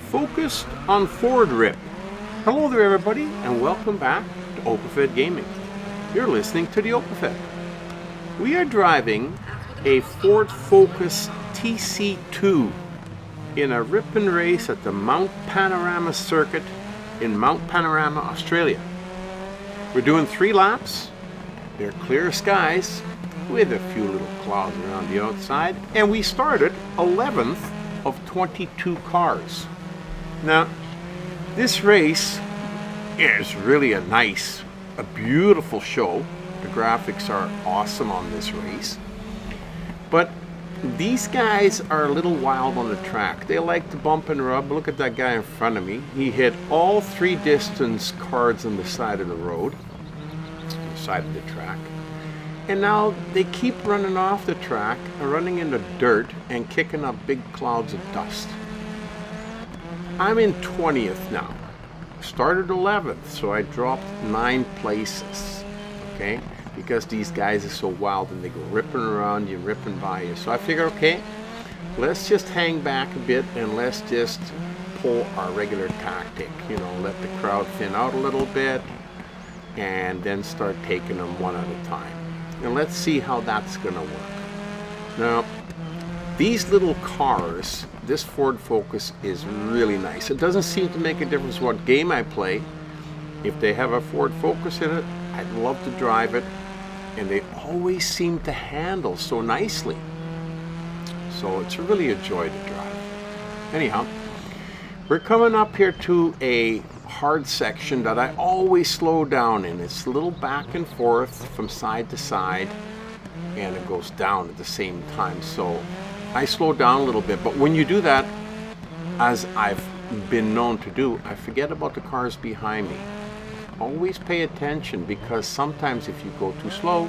focused on Ford Rip. Hello there everybody and welcome back to OpenFed Gaming. You're listening to the OpenFed. We are driving a Ford Focus TC2 in a rip and race at the Mount Panorama circuit in Mount Panorama, Australia. We're doing 3 laps. They're clear skies with a few little clouds around the outside, and we started 11th of 22 cars. Now, this race is really a beautiful show. The graphics are awesome on this race. But these guys are a little wild on the track. They like to bump and rub. Look at that guy in front of me. He hit all 3 distance cards on the side of the road, on the side of the track. And now they keep running off the track and running in the dirt and kicking up big clouds of dust. I'm in 20th now. Started 11th, so I dropped 9 places, okay? Because these guys are so wild and they go ripping around you, ripping by you. So I figured, okay, let's just hang back a bit and let's just pull our regular tactic. You know, let the crowd thin out a little bit and then start taking them one at a time. And let's see how that's gonna work. Now, these little cars, this Ford Focus is really nice. It doesn't seem to make a difference what game I play. If they have a Ford Focus in it, I'd love to drive it. And they always seem to handle so nicely. So it's really a joy to drive. Anyhow, we're coming up here to a hard section that I always slow down in. It's a little back and forth from side to side, and it goes down at the same time. So I slow down a little bit, but when you do that, as I've been known to do, I forget about the cars behind me. Always pay attention, because sometimes if you go too slow,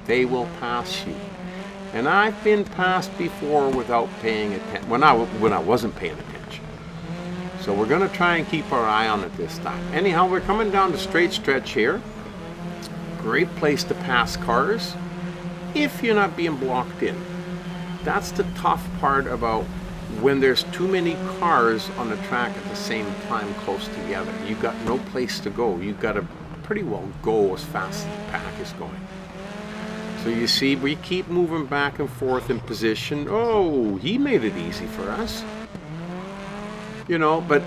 they will pass you. And I've been passed before without paying attention, when I wasn't paying attention. So we're gonna try and keep our eye on it this time. Anyhow, we're coming down the straight stretch here. Great place to pass cars if you're not being blocked in. That's the tough part about when there's too many cars on the track at the same time close together. You've got no place to go. You've got to pretty well go as fast as the pack is going. So you see, we keep moving back and forth in position. Oh, he made it easy for us. You know, but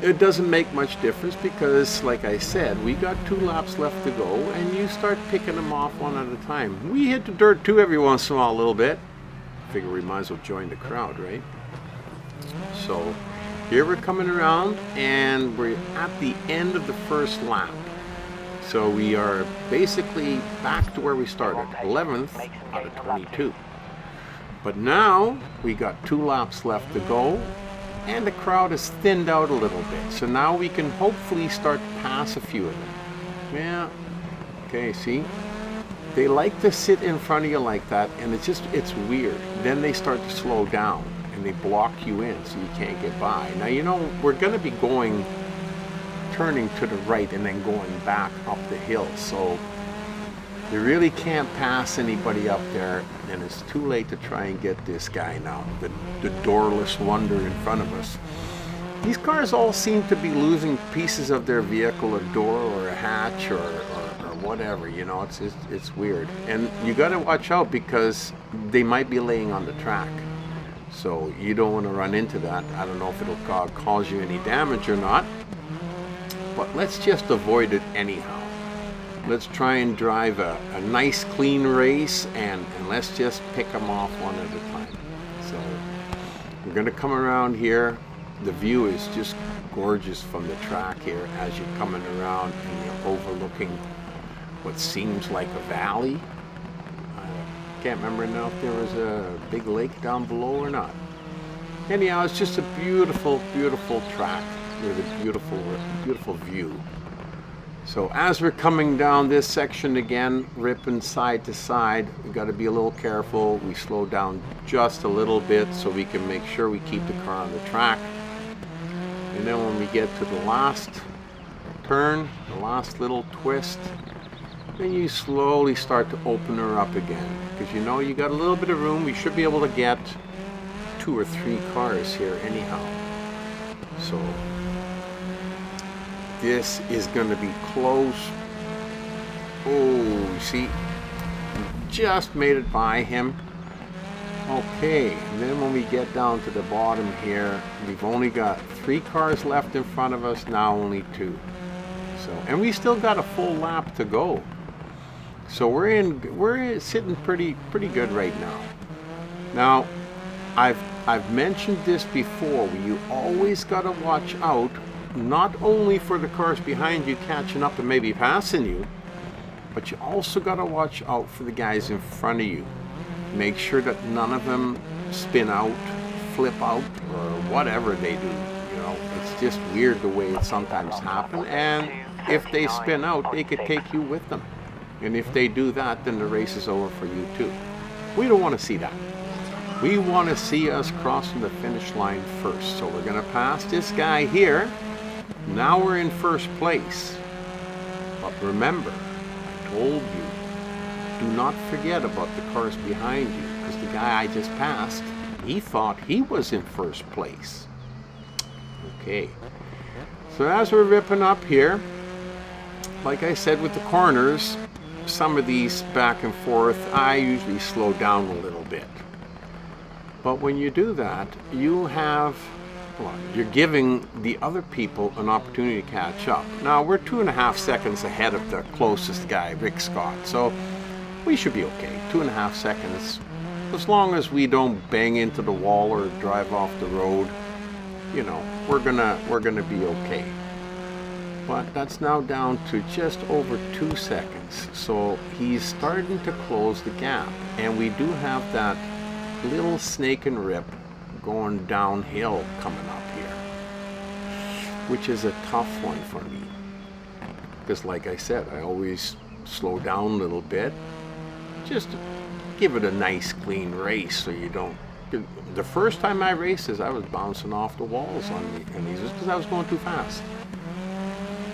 it doesn't make much difference because, like I said, we got 2 laps left to go, and you start picking them off one at a time. We hit the dirt too every once in a while a little bit. Figure we might as well join the crowd, right? So here we're coming around and we're at the end of the first lap. So we are basically back to where we started, 11th out of 22. But now we got 2 laps left to go and the crowd is thinned out a little bit. So now we can hopefully start to pass a few of them. Yeah, okay, see? They like to sit in front of you like that, and it's weird. Then they start to slow down and they block you in so you can't get by. Now, you know, we're gonna be turning to the right and then going back up the hill. So you really can't pass anybody up there, and it's too late to try and get this guy now, the doorless wonder in front of us. These cars all seem to be losing pieces of their vehicle, a door or a hatch or whatever, you know, it's weird. And you got to watch out because they might be laying on the track. So you don't want to run into that. I don't know if it'll cause you any damage or not, but let's just avoid it anyhow. Let's try and drive a nice clean race and let's just pick them off one at a time. So we're going to come around here. The view is just gorgeous from the track here as you're coming around and you're overlooking what seems like a valley. I can't remember now if there was a big lake down below or not. Anyhow, it's just a beautiful, beautiful track with a beautiful, beautiful view. So as we're coming down this section again, ripping side to side, we got to be a little careful. We slow down just a little bit so we can make sure we keep the car on the track. And then when we get to the last turn, the last little twist, then you slowly start to open her up again. Because you know you got a little bit of room. We should be able to get 2 or 3 cars here anyhow. So this is going to be close. Oh, see, just made it by him. Okay, and then when we get down to the bottom here, we've only got 3 cars left in front of us, now only 2. So, and we still got a full lap to go. So we're sitting pretty good right now. Now, I've mentioned this before. You always got to watch out, not only for the cars behind you catching up and maybe passing you, but you also got to watch out for the guys in front of you. Make sure that none of them spin out, flip out, or whatever they do. You know, it's just weird the way it sometimes happens. And if they spin out, they could take you with them. And if they do that, then the race is over for you too. We don't want to see that. We want to see us crossing the finish line first. So we're going to pass this guy here. Now we're in first place. But remember, I told you, do not forget about the cars behind you, because the guy I just passed, he thought he was in first place. Okay, so as we're ripping up here, like I said with the corners, some of these back and forth, I usually slow down a little bit. But when you do that, you have, well, you're giving the other people an opportunity to catch up. Now, we're 2.5 seconds ahead of the closest guy, Rick Scott, so we should be okay. 2.5 seconds. As long as we don't bang into the wall or drive off the road, you know, we're gonna be okay. But that's now down to just over 2 seconds. So he's starting to close the gap. And we do have that little snake and rip going downhill coming up here, which is a tough one for me. Because like I said, I always slow down a little bit. Just give it a nice clean race so you don't. The first time I raced this, I was bouncing off the walls on these just because I was going too fast.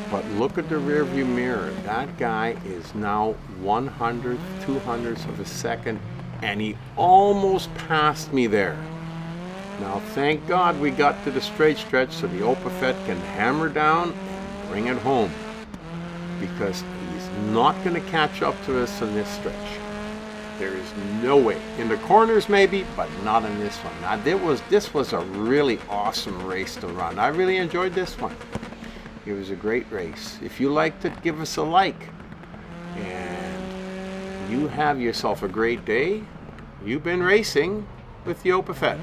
But look at the rear view mirror. That guy is now 100, 200ths of a second, and he almost passed me there. Now thank God we got to the straight stretch so the Opafet can hammer down and bring it home, because he's not going to catch up to us in this stretch. There is no way. In the corners maybe, but not in this one. Now this was a really awesome race to run. I really enjoyed this one. It was a great race. If you liked it, give us a like. And you have yourself a great day. You've been racing with the Opafet.